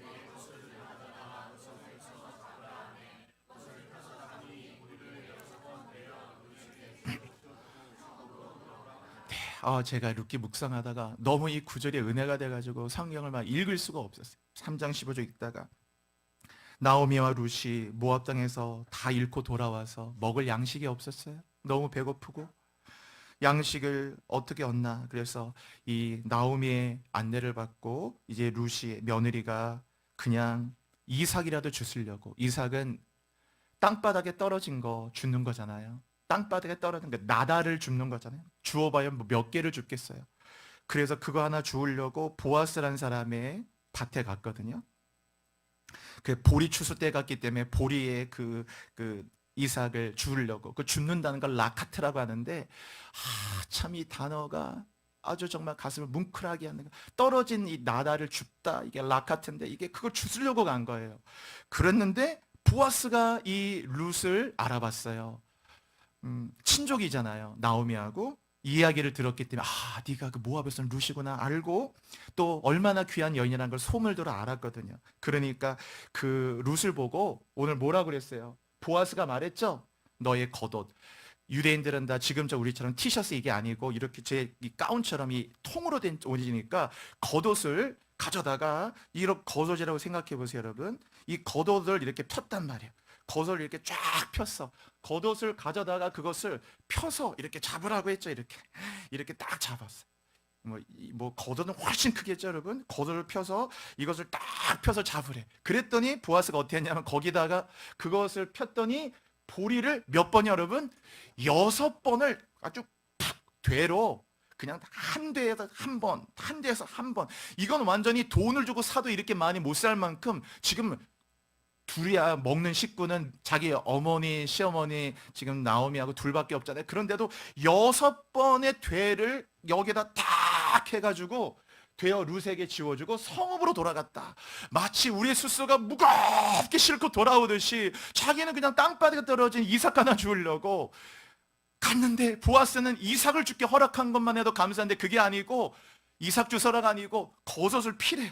제가 룻기 묵상하다가 너무 이 구절이 은혜가 돼가지고 성경을 막 읽을 수가 없었어요. 3장 15절 읽다가 나오미와 룻이 모압 땅에서 다 잃고 돌아와서 먹을 양식이 없었어요. 너무 배고프고 양식을 어떻게 얻나. 그래서 이 나오미의 안내를 받고 이제 룻이 며느리가 그냥 이삭이라도 주스려고. 이삭은 땅바닥에 떨어진 거 주는 거잖아요. 땅바닥에 떨어진 거 나다를 줍는 거잖아요. 주워봐야 뭐 몇 개를 줍겠어요. 그래서 그거 하나 주우려고 보아스라는 사람의 밭에 갔거든요. 그 보리 추수 때 갔기 때문에 보리에 그 이삭을 주우려고 그 줍는다는 걸 라카트라고 하는데 참 이 단어가 아주 정말 가슴을 뭉클하게 하는 거. 떨어진 이 나다를 줍다 이게 라카트인데 이게 그걸 주우려고 간 거예요. 그랬는데 보아스가 이 룻을 알아봤어요. 친족이잖아요. 나오미하고 이야기를 들었기 때문에 네가 그 모압에서는 룻이구나 알고 또 얼마나 귀한 여인이라는 걸 소문들어 알았거든요. 그러니까 그 룻을 보고 오늘 뭐라고 그랬어요? 보아스가 말했죠. 너의 겉옷. 유대인들은 다 지금 우리처럼 티셔츠 이게 아니고 이렇게 제 이 가운처럼 이 통으로 된 옷이니까 겉옷을 가져다가 이런 겉옷이라고 생각해 보세요, 여러분. 이 겉옷을 이렇게 폈단 말이에요. 겉옷을 이렇게 쫙 폈어. 겉옷을 가져다가 그것을 펴서 이렇게 잡으라고 했죠. 이렇게 딱 잡았어. 뭐 겉옷은 훨씬 크겠죠, 여러분. 겉옷을 펴서 이것을 딱 펴서 잡으래. 그랬더니 보아스가 어떻게 했냐면 거기다가 그것을 폈더니 보리를 몇 번, 여러분? 6번을 아주 푹 되로 그냥 한 대에서 한 번, 한 대에서 한 번. 이건 완전히 돈을 주고 사도 이렇게 많이 못 살 만큼 지금 둘이야 먹는 식구는 자기 어머니, 시어머니 지금 나오미하고 둘밖에 없잖아요. 그런데도 6번의 되를 여기다 딱 해가지고 되어 룻에게 지워주고 성읍으로 돌아갔다. 마치 우리의 스스로가 무겁게 싣고 돌아오듯이 자기는 그냥 땅바닥에 떨어진 이삭 하나 주우려고 갔는데 보아스는 이삭을 주께 허락한 것만 해도 감사한데 그게 아니고 이삭 주서라가 아니고 겉옷을 피래요.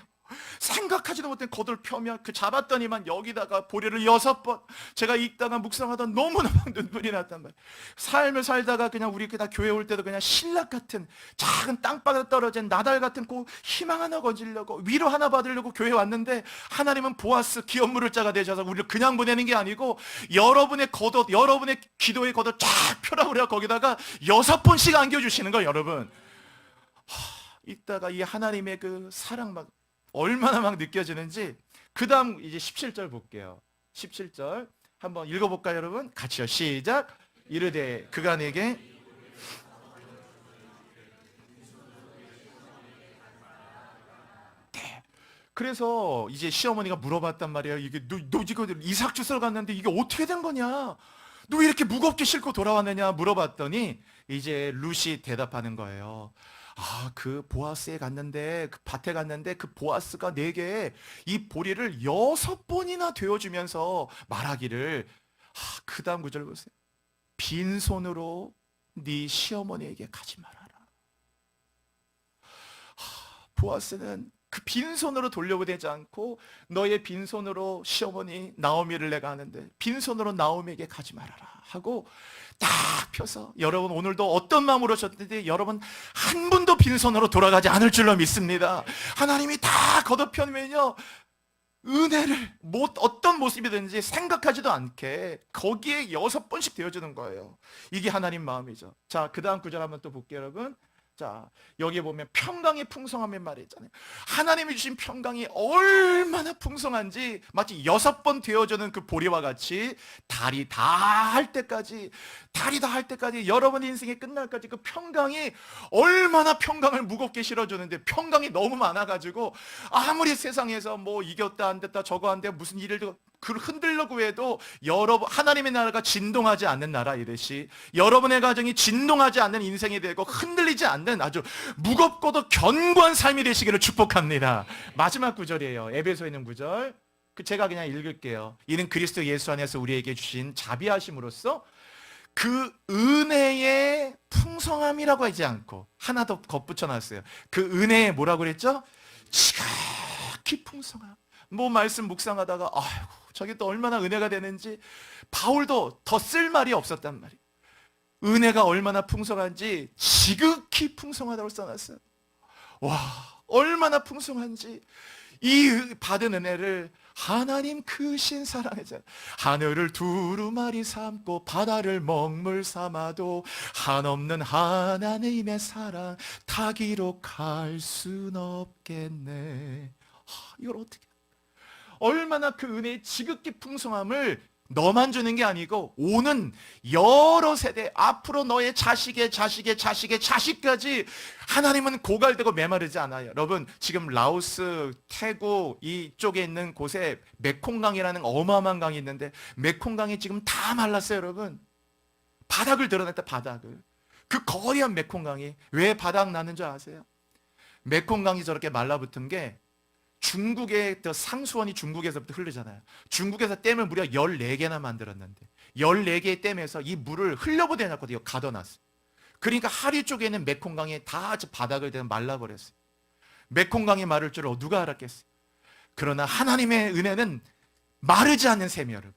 생각하지도 못한 겉을 펴면 그 잡았더니만 여기다가 보리를 6번. 제가 읽다가 묵상하다 너무나 눈물이 났단 말이에요. 삶을 살다가 그냥 우리 다 교회 올 때도 그냥 신락 같은 작은 땅바닥에 떨어진 나달 같은 그 희망 하나 거지려고 위로 하나 받으려고 교회 왔는데 하나님은 보아스 기업물을 자가 되셔서 우리를 그냥 보내는 게 아니고 여러분의 겉옷, 여러분의 기도의 겉옷 쫙 펴라고 그래요. 거기다가 6번씩 안겨주시는 거예요, 여러분. 이따가 이 하나님의 그 사랑 막 얼마나 막 느껴지는지. 그 다음 이제 17절 볼게요. 17절 한번 읽어볼까요, 여러분? 같이요. 시작. 이르되 그가 내게 그래서 이제 시어머니가 물어봤단 말이에요. 이게 너 지금 이삭 주스러 갔는데 이게 어떻게 된 거냐? 너 왜 이렇게 무겁게 싣고 돌아왔느냐 물어봤더니 이제 룻이 대답하는 거예요. 그 보아스에 갔는데 그 밭에 갔는데 그 보아스가 내게 이 보리를 6번이나 되어주면서 말하기를 그 다음 구절 보세요. 빈손으로 네 시어머니에게 가지 말아라. 보아스는 그 빈손으로 돌려보내지 않고 너의 빈손으로 시어머니 나오미를 내가 하는데 빈손으로 나오미에게 가지 말아라 하고 딱 펴서 여러분 오늘도 어떤 마음으로 오셨는데 여러분 한 분도 빈손으로 돌아가지 않을 줄로 믿습니다. 하나님이 다 걷어펴면요 은혜를 어떤 모습이든지 생각하지도 않게 거기에 6번씩 되어주는 거예요. 이게 하나님 마음이죠. 자, 그 다음 구절 한번 또 볼게요, 여러분. 자, 여기 보면 평강의 풍성함의 말이 있잖아요. 하나님이 주신 평강이 얼마나 풍성한지 마치 6번 되어주는 그 보리와 같이 달이 다 할 때까지 여러분의 인생이 끝날까지 그 평강이 얼마나 평강을 무겁게 실어주는데 평강이 너무 많아가지고 아무리 세상에서 뭐 이겼다 안 됐다 저거 안 돼 무슨 일을 그 흔들려고 해도 여러분 하나님의 나라가 진동하지 않는 나라 이듯이 여러분의 가정이 진동하지 않는 인생이 되고 흔들리지 않는 아주 무겁고도 견고한 삶이 되시기를 축복합니다. 마지막 구절이에요. 에베소에 있는 구절. 제가 그냥 읽을게요. 이는 그리스도 예수 안에서 우리에게 주신 자비하심으로써 그 은혜의 풍성함이라고 하지 않고 하나 더 덧붙여 놨어요. 그 은혜의 뭐라고 그랬죠? 지극히 풍성함. 뭐 말씀 묵상하다가 아이고 저게 또 얼마나 은혜가 되는지 바울도 더 쓸 말이 없었단 말이에요. 은혜가 얼마나 풍성한지 지극히 풍성하다고 써놨어요. 와 얼마나 풍성한지 이 받은 은혜를 하나님 크신 사랑이잖아요. 하늘을 두루마리 삼고 바다를 먹물 삼아도 한없는 하나님의 사랑 다 기록할 순 없겠네. 이걸 어떻게 얼마나 그 은혜의 지극히 풍성함을 너만 주는 게 아니고 오는 여러 세대 앞으로 너의 자식의 자식의 자식의 자식까지 하나님은 고갈되고 메마르지 않아요. 여러분 지금 라오스, 태국 이쪽에 있는 곳에 메콩강이라는 어마어마한 강이 있는데 메콩강이 지금 다 말랐어요. 여러분 바닥을 드러냈다. 바닥을. 그 거대한 메콩강이 왜 바닥 나는 줄 아세요? 메콩강이 저렇게 말라붙은 게 중국의 상수원이 중국에서부터 흐르잖아요. 중국에서 댐을 무려 14개나 만들었는데 14개의 댐에서 이 물을 흘려보내놨거든요. 가둬놨어요. 그러니까 하류 쪽에 있는 메콩강이 다 바닥을 대고 말라버렸어요. 메콩강이 마를 줄 누가 알았겠어요. 그러나 하나님의 은혜는 마르지 않는 셈이 여러분.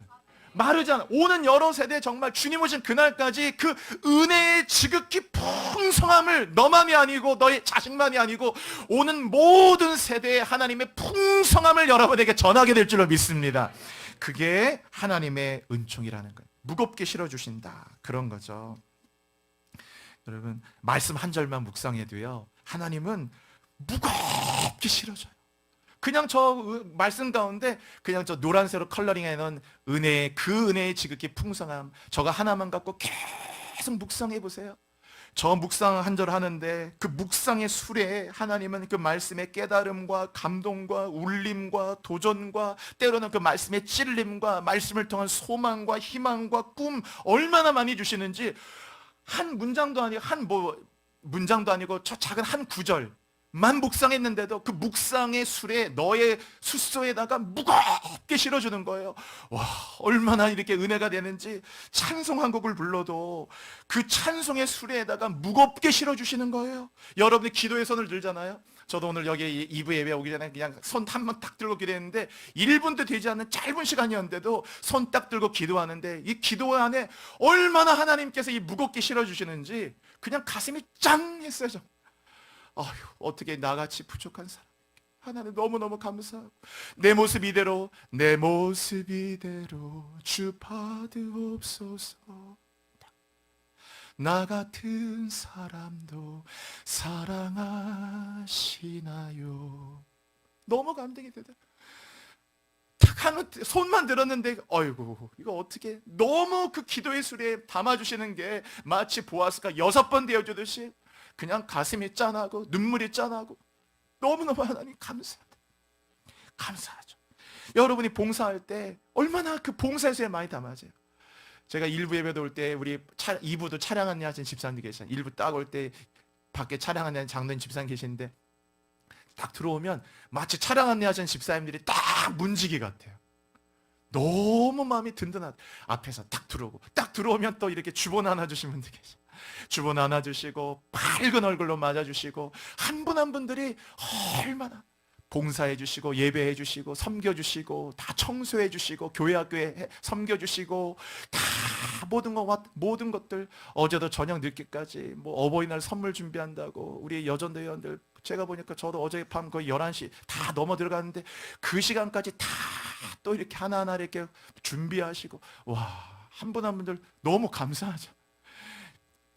마르지 않아. 오는 여러 세대 정말 주님 오신 그날까지 그 은혜의 지극히 풍성함을 너만이 아니고 너의 자식만이 아니고 오는 모든 세대의 하나님의 풍성함을 여러분에게 전하게 될 줄로 믿습니다. 그게 하나님의 은총이라는 거예요. 무겁게 실어주신다. 그런 거죠. 여러분 말씀 한 절만 묵상해도요 하나님은 무겁게 실어줘요. 그냥 저 말씀 가운데 그냥 저 노란색으로 컬러링해 놓은 그 은혜의 지극히 풍성함 저거 하나만 갖고 계속 묵상해 보세요. 저 묵상 한 절 하는데 그 묵상의 수레에 하나님은 그 말씀의 깨달음과 감동과 울림과 도전과 때로는 그 말씀의 찔림과 말씀을 통한 소망과 희망과 꿈 얼마나 많이 주시는지 한 문장도 아니고 문장도 아니고 저 작은 한 구절 만 묵상했는데도 그 묵상의 술에 너의 숫소에다가 무겁게 실어주는 거예요. 와, 얼마나 이렇게 은혜가 되는지 찬송 한 곡을 불러도 그 찬송의 수레에다가 무겁게 실어주시는 거예요. 여러분이 기도의 손을 들잖아요. 저도 오늘 여기 2부 예배 오기 전에 그냥 손 한 번 딱 들고 기도했는데 1분도 되지 않는 짧은 시간이었는데도 손 딱 들고 기도하는데 이 기도 안에 얼마나 하나님께서 이 무겁게 실어주시는지 그냥 가슴이 짱 했어요. 아휴, 어떻게 나같이 부족한 사람 하나님 너무너무 감사하고 내 모습 이대로 주 받으옵소서. 나 같은 사람도 사랑하시나요? 너무 감동이 되더라. 딱 한 손만 들었는데 어이구 이거 어떻게 너무 그 기도의 수레에 담아주시는 게 마치 보아스가 6번 되어주듯이 그냥 가슴이 짠하고 눈물이 짠하고 너무너무 하나님 감사하죠. 여러분이 봉사할 때 얼마나 그 봉사의 수에 많이 담아져요. 제가 1부 예배도 올 때 우리 2부도 촬영 안내하신 집사님들 계시잖아요. 1부 딱 올 때 밖에 촬영 안내하는 장로님 집사님 계시는데 딱 들어오면 마치 촬영 안내하신 집사님들이 딱 문지기 같아요. 너무 마음이 든든하다. 앞에서 딱 들어오면 또 이렇게 주본 안아주신 분들 계셔. 주본 안아주시고 밝은 얼굴로 맞아주시고 한 분 한 분들이 얼마나 봉사해주시고 예배해주시고 섬겨주시고 다 청소해주시고 교회 학교에 섬겨주시고 다 모든 것들 어제도 저녁 늦게까지 뭐 어버이날 선물 준비한다고 우리 여전대원들 제가 보니까 저도 어젯밤 거의 11시 다 넘어 들어갔는데 그 시간까지 다 또 이렇게 하나하나 이렇게 준비하시고 와 한 분 한 분들 너무 감사하죠.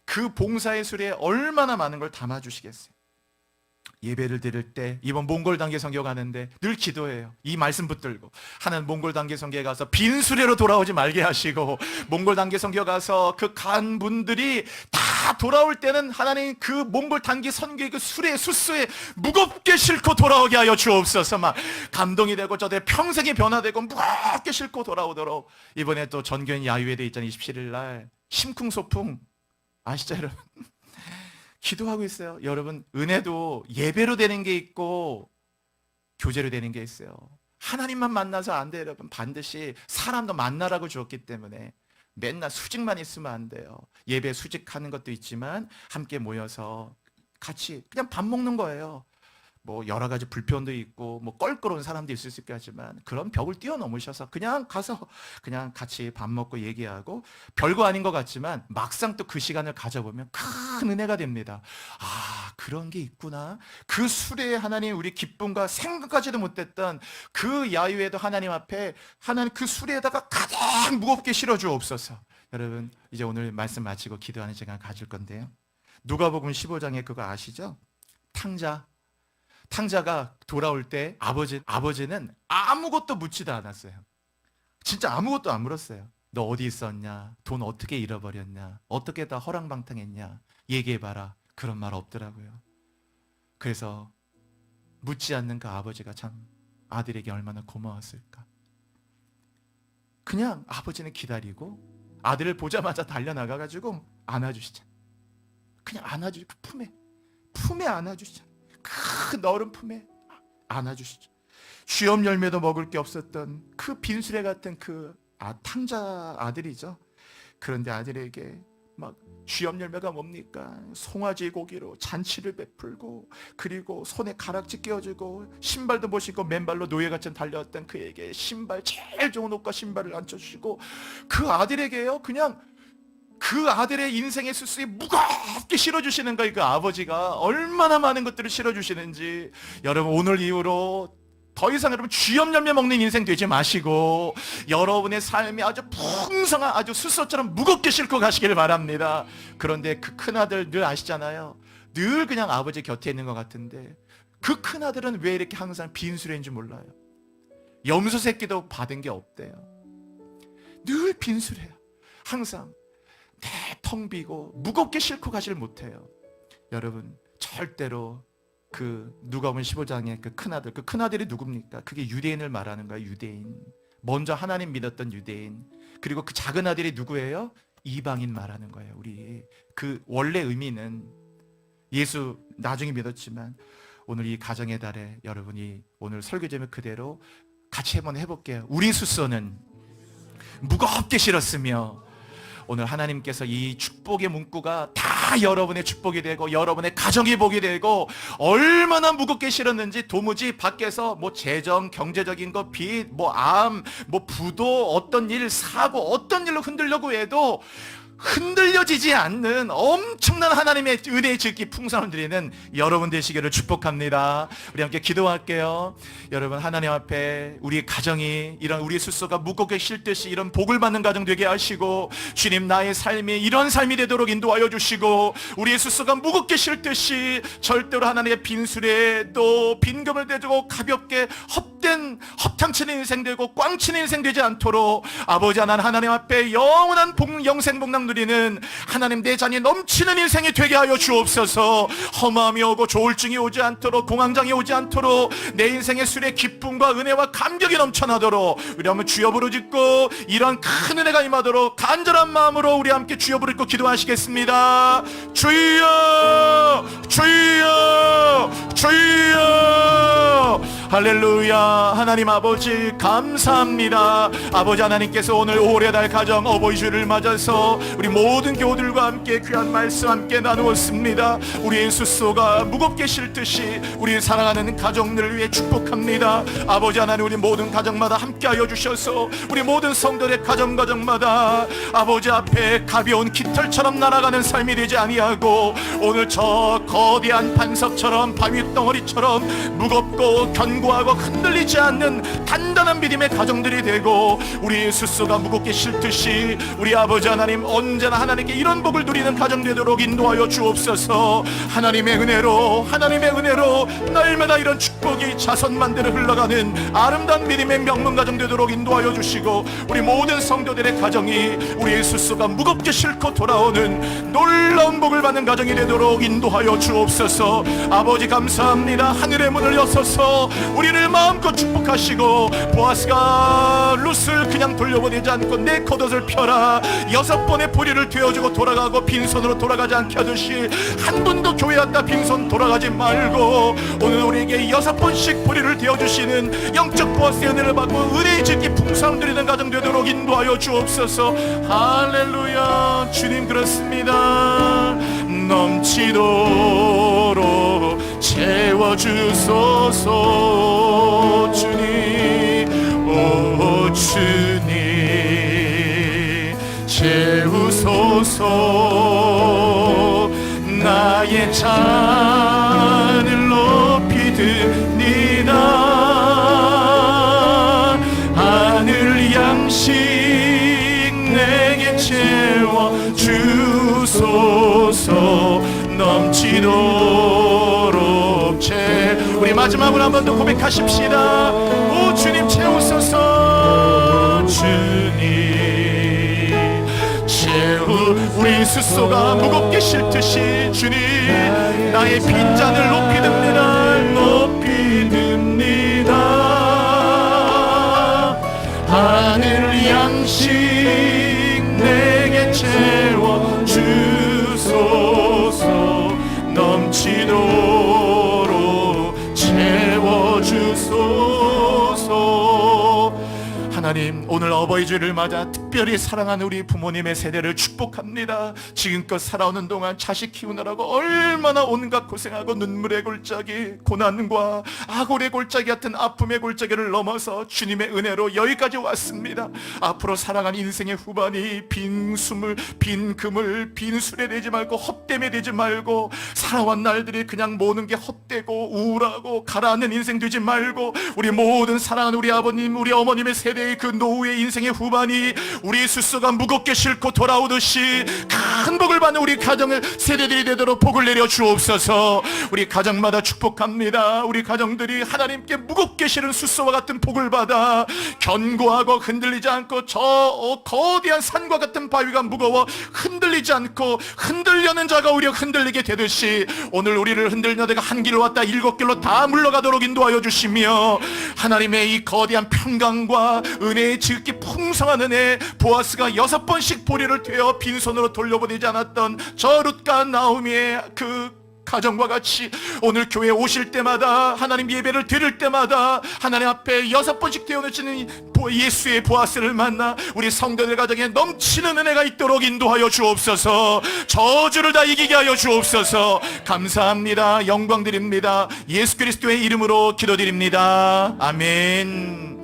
그 봉사의 수레에 얼마나 많은 걸 담아주시겠어요. 예배를 드릴 때 이번 몽골 단계 선교 가는데 늘 기도해요. 이 말씀 붙들고 하나님 몽골 단계 선교에 가서 빈 수레로 돌아오지 말게 하시고 몽골 단계 선교 가서 그 간 분들이 다 돌아올 때는 하나님 그 몽골 단계 선교의 그 수레 숫소에 무겁게 싣고 돌아오게 하여 주옵소서. 막 감동이 되고 저들 평생이 변화되고 무겁게 싣고 돌아오도록 이번에 또 전교인 야유회대 있잖아요. 27일 날 심쿵소풍 아시죠 여러분? 기도하고 있어요. 여러분 은혜도 예배로 되는 게 있고 교제로 되는 게 있어요. 하나님만 만나서 안 돼요. 여러분 반드시 사람도 만나라고 주었기 때문에 맨날 수직만 있으면 안 돼요. 예배 수직하는 것도 있지만 함께 모여서 같이 그냥 밥 먹는 거예요. 뭐 여러 가지 불편도 있고 뭐 껄끄러운 사람도 있을 수 있겠지만 그런 벽을 뛰어넘으셔서 그냥 가서 그냥 같이 밥 먹고 얘기하고 별거 아닌 것 같지만 막상 또 그 시간을 가져보면 큰 은혜가 됩니다. 아 그런 게 있구나. 그 수레에 하나님 우리 기쁨과 생각까지도 못했던 그 야유에도 하나님 앞에 하나님 그 수레에다가 가장 무겁게 실어주옵소서. 여러분 이제 오늘 말씀 마치고 기도하는 시간 가질 건데요. 누가복음 15장에 그거 아시죠? 탕자가 돌아올 때 아버지는 아무것도 묻지도 않았어요. 진짜 아무것도 안 물었어요. 너 어디 있었냐? 돈 어떻게 잃어버렸냐? 어떻게 다 허랑방탕했냐? 얘기해봐라. 그런 말 없더라고요. 그래서 묻지 않는 그 아버지가 참 아들에게 얼마나 고마웠을까. 그냥 아버지는 기다리고 아들을 보자마자 달려나가가지고 안아주시잖아요. 그냥 안아주시고 품에 안아주시잖아요. 그 너른 품에 안아주시죠. 쥐엄 열매도 먹을 게 없었던 그 빈수레 같은 그 탕자 아들이죠. 그런데 아들에게 막 쥐염 열매가 뭡니까? 송아지 고기로 잔치를 베풀고, 그리고 손에 가락지 끼워주고, 신발도 못 신고 맨발로 노예같이 달려왔던 그에게 신발, 제일 좋은 옷과 신발을 얹혀주시고, 그 아들에게요, 그냥 그 아들의 인생의 수수에 무겁게 실어주시는 거예요. 그 아버지가 얼마나 많은 것들을 실어주시는지. 여러분, 오늘 이후로 더 이상 여러분 쥐염 열매 먹는 인생 되지 마시고, 여러분의 삶이 아주 풍성한, 아주 숫소처럼 무겁게 싣고 가시길 바랍니다. 그런데 그 큰아들 늘 아시잖아요. 늘 그냥 아버지 곁에 있는 것 같은데, 그 큰아들은 왜 이렇게 항상 빈수레인지 몰라요. 염소 새끼도 받은 게 없대요. 늘 빈수레요. 항상 텅 비고 무겁게 싣고 가질 못해요. 여러분, 절대로 그 누가복음 15장의 그 큰아들이 누굽니까? 그게 유대인을 말하는 거예요. 유대인, 먼저 하나님 믿었던 유대인. 그리고 그 작은 아들이 누구예요? 이방인 말하는 거예요. 우리 그 원래 의미는 예수 나중에 믿었지만, 오늘 이 가정의 달에 여러분이 오늘 설교 제목 그대로 같이 한번 해볼게요. 우리 숫소는 무겁게 실었으며, 오늘 하나님께서 이 축복의 문구가 다 여러분의 축복이 되고 여러분의 가정이 복이 되고, 얼마나 무겁게 실었는지 도무지 밖에서 뭐 재정, 경제적인 거, 빚, 뭐 암, 뭐 부도, 어떤 일, 사고, 어떤 일로 흔들려고 해도 흔들려지지 않는 엄청난 하나님의 은혜의 질기 풍성을 드리는 여러분 되시기를 축복합니다. 우리 함께 기도할게요. 여러분, 하나님 앞에 우리 가정이 이런 우리 숫소가 무겁게 실듯이 이런 복을 받는 가정 되게 하시고, 주님, 나의 삶이 이런 삶이 되도록 인도하여 주시고, 우리의 숫소가 무겁게 실듯이 절대로 하나님의 빈술에 또 빈금을 대주고 가볍게 허탕치는 인생 되고 꽝치는 인생 되지 않도록, 아버지 하나님 앞에 영원한 영생 복락 누리는 하나님 내 잔이 넘치는 인생이 되게 하여 주옵소서. 험함이 오고 조울증이 오지 않도록, 공황장이 오지 않도록, 내 인생의 술에 기쁨과 은혜와 감격이 넘쳐나도록 우리 한번 주여 부르짖고, 이런 큰 은혜가 임하도록 간절한 마음으로 우리 함께 주여 부르짖고 기도하시겠습니다. 주여, 주여, 주여. 할렐루야. 하나님 아버지 감사합니다. 아버지 하나님께서 오늘 올해달 가정 어버이 주를 맞아서 우리 모든 교우들과 함께 귀한 말씀 함께 나누었습니다. 우리의 숫소가 무겁게 실듯이 우리 사랑하는 가정들을 위해 축복합니다. 아버지 하나님, 우리 모든 가정마다 함께하여 주셔서 우리 모든 성도의 가정마다 아버지 앞에 가벼운 깃털처럼 날아가는 삶이 되지 아니하고, 오늘 저 거대한 반석처럼 바위 덩어리처럼 무겁고 견고하고 흔들리지 않는 단단한 믿음의 가정들이 되고, 우리의 숫소가 무겁게 실듯이 우리 아버지 하나님 언제나 하나님께 이런 복을 누리는 가정 되도록 인도하여 주옵소서. 하나님의 은혜로 날마다 이런 축복이 자손만대로 흘러가는 아름다운 믿음의 명문 가정 되도록 인도하여 주시고, 우리 모든 성도들의 가정이 우리의 숫소가 무겁게 싣고 돌아오는 놀라운 복을 받는 가정이 되도록 인도하여 주옵소서. 아버지 감사합니다. 하늘의 문을 여서서 우리를 마음껏 축복하시고, 보아스가 룻을 그냥 돌려보내지 않고 내 겉옷을 펴라, 6번의 보리를 되어주고 돌아가고 빈손으로 돌아가지 않게 하듯이, 한 번도 교회 왔다 빈손 돌아가지 말고 오늘 우리에게 6번씩 보리를 되어주시는 영적 보아스의 은혜를 받고 은혜의 질기 풍성 드리는 가정 되도록 인도하여 주옵소서. 할렐루야. 주님, 그렇습니다. 넘치도록 채워주소서. 주님, 오 주님, 채우소서. 나의 잔을 높이 듭니다. 하늘 양식 내게 채워주소서. 넘치도록 우리 마지막으로 한 번 더 고백하십시다. 오 주님, 채우소서. 주님, 우리 숫소가 무겁게 실듯이, 주님, 나의 빈잔을 높이 듭니다. 높이 듭니다. 하늘 양식 내게 채워주소서. 넘치도록 채워주소서. 하나님, 오늘 어버이 주일을 맞아 특별히 사랑하는 우리 부모님의 세대를 축복합니다. 지금껏 살아오는 동안 자식 키우느라고 얼마나 온갖 고생하고 눈물의 골짜기, 고난과 악골의 골짜기 같은 아픔의 골짜기를 넘어서 주님의 은혜로 여기까지 왔습니다. 앞으로 살아가는 인생의 후반이 빈 숨을, 빈 금을, 빈 술에 되지 말고 헛됨에 되지 말고, 살아온 날들이 그냥 모든 게 헛되고 우울하고 가라앉는 인생 되지 말고, 우리 모든 사랑하는 우리 아버님, 우리 어머님의 세대의 그 노후의 인생의 후반이 우리 스스로가 무겁게 싣고 돌아오듯이 큰 복을 받는 우리 가정을 세대들이 되도록 복을 내려 주옵소서. 우리 가정마다 축복합니다. 우리 가정들이 하나님께 무겁게 실은 숫소와 같은 복을 받아 견고하고 흔들리지 않고 저 거대한 산과 같은 바위가 무거워 흔들리지 않고 흔들려는 자가 오히려 흔들리게 되듯이 오늘 우리를 흔들려 내가 한 길로 왔다 일곱 길로 다 물러가도록 인도하여 주시며, 하나님의 이 거대한 평강과 은혜의 지극히 풍성한 은혜, 보아스가 6번씩 보리를 되어 빈손으로 돌려보내지 않았던 저 룻과 나오미의 그 가정과 같이 오늘 교회에 오실 때마다, 하나님 예배를 드릴 때마다 하나님 앞에 6번씩 되어놓치는 예수의 보아스를 만나 우리 성도들 가정에 넘치는 은혜가 있도록 인도하여 주옵소서. 저주를 다 이기게 하여 주옵소서. 감사합니다. 영광 드립니다. 예수 그리스도의 이름으로 기도드립니다. 아멘.